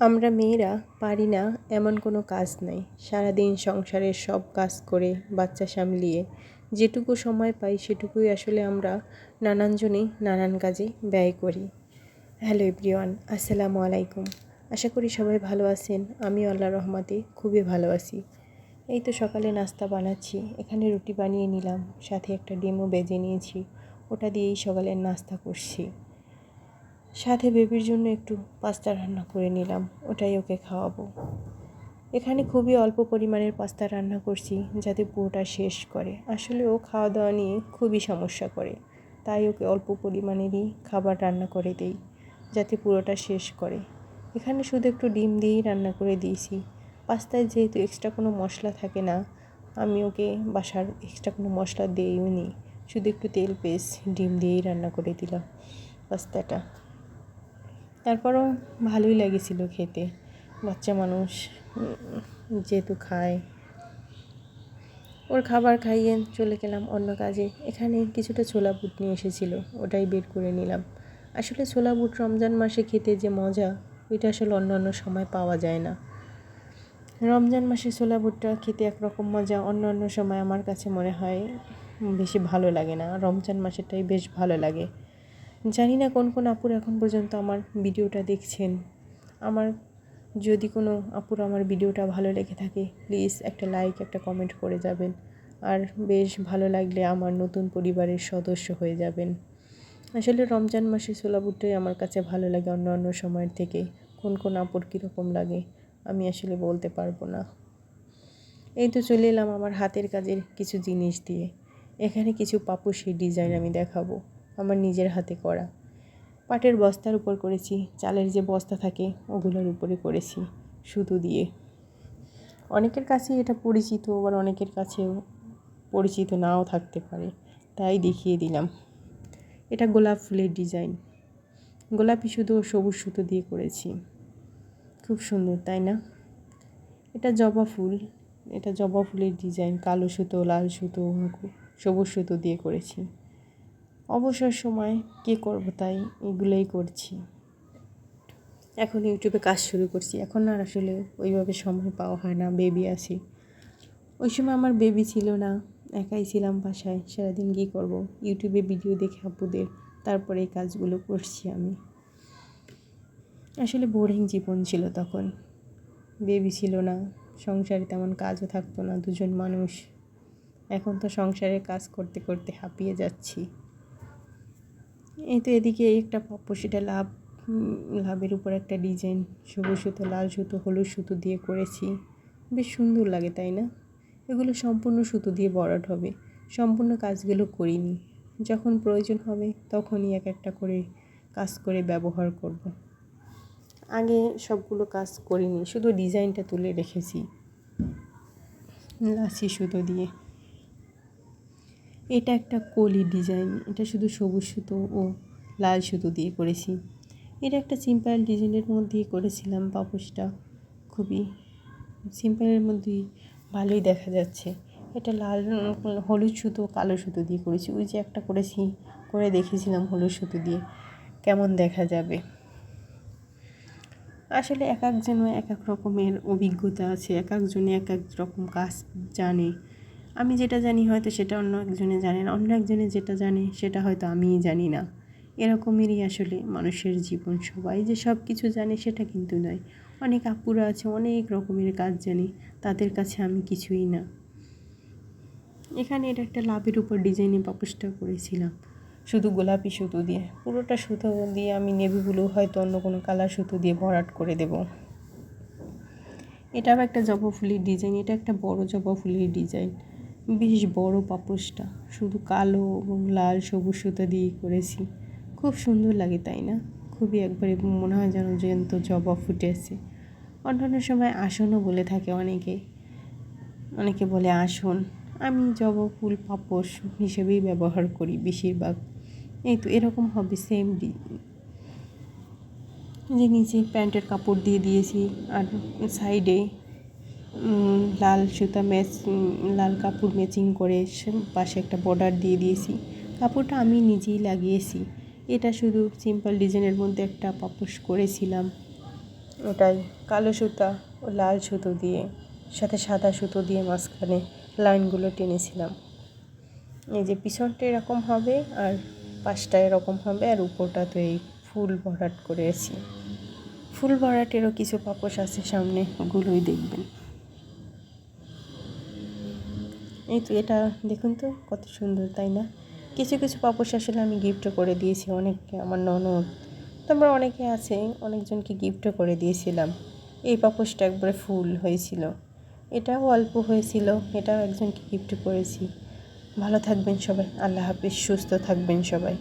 আমরা মেয়েরা পারি না এমন কোনো কাজ নাই। সারাদিন সংসারের সব কাজ করে বাচ্চা সামলিয়ে যেটুকু সময় পাই সেটুকুই আসলে আমরা নানানজনেই নানান কাজে ব্যয় করি। হ্যালো এভরিওয়ান, আসসালামু আলাইকুম। আশা করি সবাই ভালো আছেন। আমি আল্লাহর রহমতে খুবই ভালো আছি। এই তো সকালে নাস্তা বানাচ্ছি। এখানে রুটি বানিয়ে নিলাম, সাথে একটা ডিমও ভেজে নিয়েছি। ওটা দিয়েই সকালের নাস্তা করছি। সাথে বেবির জন্য একটু পাস্তা রান্না করে নিলাম, ওটাই ওকে খাওয়াবো। এখানে খুবই অল্প পরিমাণের পাস্তা রান্না করছি যাতে পুরোটা শেষ করে। আসলে ও খাওয়া দাওয়া নিয়ে খুবই সমস্যা করে, তাই ওকে অল্প পরিমাণেরই খাবার রান্না করে দেই যাতে পুরোটা শেষ করে। এখানে শুধু একটু ডিম দিয়েই রান্না করে দিয়েছি। পাস্তায় যেহেতু এক্সট্রা কোনো মশলা থাকে না, আমি ওকে বাসার এক্সট্রা কোনো মশলা দিইও নি, শুধু একটু তেল পেস্ট ডিম দিয়েই রান্না করে দিলাম পাস্তাটা। তারপরও ভালোই লেগেছিল খেতে। বাচ্চা মানুষ যেহেতু খায়, ওর খাবার খাইয়ে চলে গেলাম অন্য কাজে। এখানে কিছুটা ছোলা বুট নিয়ে এসেছিলো, ওটাই বের করে নিলাম। আসলে ছোলা বুট রমজান মাসে খেতে যে মজা, ওইটা আসলে অন্য সময় পাওয়া যায় না। রমজান মাসে ছোলা বুটটা খেতে একরকম মজা, অন্য সময় আমার কাছে মনে হয় বেশি ভালো লাগে না। রমজান মাসেরটাই বেশ ভালো লাগে। জানি না কোন কোন আপুর এখন পর্যন্ত আমার ভিডিওটা দেখছেন। আমার যদি কোনো আপুর আমার ভিডিওটা ভালো লেগে থাকে, প্লিজ একটা লাইক একটা কমেন্ট করে যাবেন। আর বেশ ভালো লাগলে আমার নতুন পরিবারের সদস্য হয়ে যাবেন। আসলে রমজান মাসে ছোলা বুটটাই আমার কাছে ভালো লাগে অন্য সময়ের থেকে। কোন কোন আপুর কীরকম লাগে আমি আসলে বলতে পারবো না। এই তো চলে এলাম আমার হাতের কাজের কিছু জিনিস দিয়ে। এখানে কিছু পাপোশি ডিজাইন আমি দেখাবো, আমার নিজের হাতে করা। পাটের বস্তার উপর করেছি, চালের যে বস্তা থাকে ওগুলোর উপরে করেছি সুতো দিয়ে। অনেকের কাছে এটা পরিচিত, আবার অনেকের কাছেও পরিচিত নাও থাকতে পারে, তাই দেখিয়ে দিলাম। এটা গোলাপ ফুলের ডিজাইন, গোলাপি শুধু সবুজ সুতো দিয়ে করেছি। খুব সুন্দর তাই না? এটা জবা ফুল, এটা জবা ফুলের ডিজাইন, কালো সুতো, লাল সুতো, সবুজ সুতো দিয়ে করেছি। অবসর সময় কী করবো তাই এগুলোই করছি। এখন ইউটিউবে কাজ শুরু করছি। এখন আর আসলে ওইভাবে সময় পাওয়া হয় না, বেবি আছে। ওই সময় আমার বেবি ছিল না, একাই ছিলাম বাসায়। সারাদিন কী করবো, ইউটিউবে ভিডিও দেখে আপুদের, তারপরে এই কাজগুলো করছি আমি। আসলে বোরিং জীবন ছিল তখন, বেবি ছিল না, সংসারে তেমন কাজও থাকতো না, দুজন মানুষ। এখন তো সংসারের কাজ করতে করতে হাঁপিয়ে যাচ্ছি। এই তো এদিকে একটা পাপোশিটা লাভের উপর একটা ডিজাইন, সবুজ সুতো, লাল সুতো, হলুদ সুতো দিয়ে করেছি। বেশ সুন্দর লাগে তাই না? এগুলো সম্পূর্ণ সুতো দিয়ে ভরাট হবে। সম্পূর্ণ কাজগুলো করিনি, যখন প্রয়োজন হবে তখনই এক একটা করে কাজ করে ব্যবহার করব। আগে সবগুলো কাজ করিনি, শুধু ডিজাইনটা তুলে রেখেছি লাচি সুতো দিয়ে। এটা একটা কলি ডিজাইন, এটা শুধু সবুজ সুতো ও লাল সুতো দিয়ে করেছি। এটা একটা সিম্পল ডিজাইনের মধ্যেই করেছিলাম পাপোশটা, খুবই সিম্পলের মধ্যেই ভালোই দেখা যাচ্ছে। এটা লাল হলুদ সুতো কালো সুতো দিয়ে করেছি। ওই যে একটা করেছি, করে দেখেছিলাম হলুদ সুতো দিয়ে কেমন দেখা যাবে। আসলে এক একজনের এক এক রকমের অভিজ্ঞতা আছে, এক একজনে এক এক রকম কাজ জানে। আমি যেটা জানি হয়তো সেটা অন্য একজনে জানে না, অন্য একজনে যেটা জানে সেটা হয়তো আমিই জানি না। এরকমেরই আসলে মানুষের জীবন। সবাই যে সব কিছু জানে সেটা কিন্তু নয়। অনেক আপুরা আছে অনেক রকমের কাজ জানে, তাদের কাছে আমি কিছুই না। এখানে এটা একটা লাভের উপর ডিজাইনে পাপোশটা করেছিলাম শুধু গোলাপি সুতো দিয়ে। পুরোটা সুতো দিয়ে আমি নেভি ব্লু হয়তো অন্য কোনো কালার সুতো দিয়ে ভরাট করে দেব। এটাও একটা জবা ফুলের ডিজাইন, এটা একটা বড় জবা ফুলের ডিজাইন, বেশ বড় পাপোশটা, শুধু কালো এবং লাল সবুজ সুতো দিয়ে করেছি। খুব সুন্দর লাগে তাই না? খুবই একবারে মনে হয় যেন জ্যান্ত জবা ফুটেছে। অন্যান্য সময় আসনও বলে থাকে অনেকে বলে আসন, আমি জবা ফুল পাপোশ হিসেবেই ব্যবহার করি বেশিরভাগ। এই তো এরকম হবে সেম যে নিচে প্যান্টের কাপড় দিয়ে দিয়েছি, আর সাইডে লাল কাপড় ম্যাচিং করে পাশে একটা বর্ডার দিয়ে দিয়েছি। কাপড়টা আমি নিজেই লাগিয়েছি। এটা শুধু সিম্পল ডিজাইনের মধ্যে একটা পাপোশ করেছিলাম। ওটাই কালো সুতা ও লাল সুতো দিয়ে সাথে সাদা সুতো দিয়ে মাঝখানে লাইনগুলো টেনেছিলাম। এই যে পিছনটা এরকম হবে আর পাশটা এরকম হবে আর উপরটা তো এই ফুল ভরাট করেছি। ফুল ভরাটেরও কিছু পাপোশ আছে সামনে, ওগুলোই দেখবেন। এই তো এটা দেখুন তো কত সুন্দর, তাই না? কিছু কিছু পাপোশ আসলে আমি গিফটও করে দিয়েছি অনেককে, আমার ননদ, তারপর অনেকে আছে, অনেকজনকে গিফটও করে দিয়েছিলাম। এই পাপোশটা একবারে ফুল হয়েছিল, এটাও অল্প হয়েছিল, এটাও একজনকে গিফট করেছি। ভালো থাকবেন সবাই, আল্লাহ হাফিজ, সুস্থ থাকবেন সবাই।